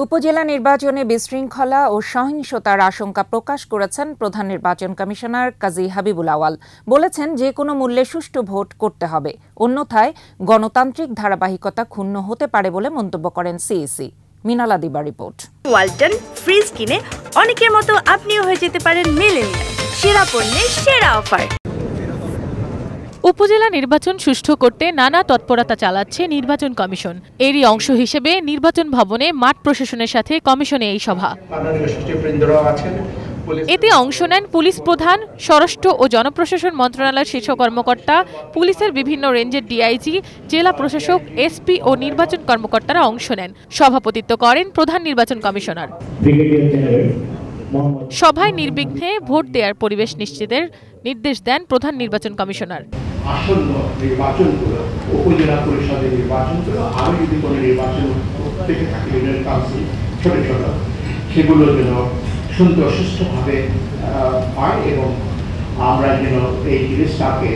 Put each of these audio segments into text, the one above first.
উপজেলা নির্বাচনে বিশৃঙ্খলা ও সহিংসতার আশঙ্কা প্রকাশ করেছেন প্রধান নির্বাচন কমিশনার কাজী হাবিবুল আওয়াল। বলেছেন, যে কোনো মূল্যে সুষ্ঠু ভোট করতে হবে, অন্যথায় গণতান্ত্রিক ধারাবাহিকতা ক্ষুণ্ণ হতে পারে বলে মন্তব্য করেন সিইসি। মিনালা দিবা রিপোর্ট। ওয়ালটন ফ্রিজ কিনে অনেকের মতো আপনিও হয়ে যেতে পারেন মিলেনিয়াল। সেরা পণ্যের সেরা অফার। উপজেলা নির্বাচন সুষ্ঠু করতে নানা তৎপরতা চালাচ্ছে নির্বাচন কমিশন। এরই অংশ হিসেবে নির্বাচন ভবনে মাঠ প্রশাসনের সাথে কমিশনে এই সভা। এতে অংশ নেন পুলিশ প্রধান, স্বরাষ্ট্র ও জনপ্রশাসন মন্ত্রণালয়ের শীর্ষ কর্মকর্তা, পুলিশের বিভিন্ন রেঞ্জের ডিআইজি, জেলা প্রশাসক, এসপি ও নির্বাচন কর্মকর্তারা অংশ নেন। সভাপতিত্ব করেন প্রধান নির্বাচন কমিশনার। সভায় নির্বিঘ্নে ভোট দেওয়ার পরিবেশ নিশ্চিতের নির্দেশ দেন প্রধান নির্বাচন কমিশনার। আসন্ন নির্বাচনগুলো, উপজেলা পরিষদের নির্বাচনগুলো, আরো যদি কোনো নির্বাচন থেকে থাকে ইউনিয়ন কাউন্সিল ছোট ছোট, সেগুলো যেন সুন্দর সুষ্ঠুভাবে হয় এবং আমরা যেন এই জিনিসটাকে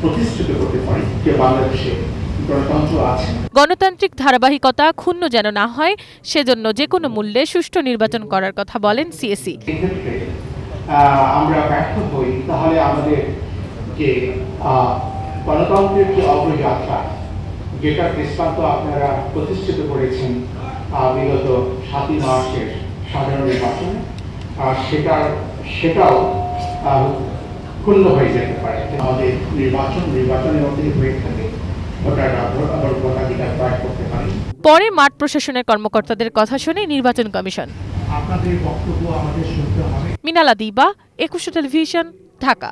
প্রতিষ্ঠিত করতে পারি যে বাংলাদেশে গণতন্ত্র আছে। গণতান্ত্রিক ধারাবাহিকতা ক্ষুণ্ণ যেন না হয়, সেজন্য যে কোনো মূল্যে সুষ্ঠু নির্বাচন করার কথা বলেন সিএসি। আমরা ব্যর্থ হই, তাহলে আমাদের যে গণতন্ত্রের যে অগ্রযাত্রা, যেটা দৃষ্টান্ত আপনারা প্রতিষ্ঠিত করেছেন বিগত 7ই মার্চের সাধারণ নির্বাচনে, সেটাও ক্ষুণ্ণ হয়ে যেতে পারে। আমাদের নির্বাচনের মধ্যে হয়ে থাকে, পরে মাঠ প্রশাসনের কর্মকর্তাদের কথা শুনে নির্বাচন কমিশন। আপনাদের বক্তব্য আমাদের শুনতে হবে। মিনালা দিবা, 21 টেলিভিশন, ঢাকা।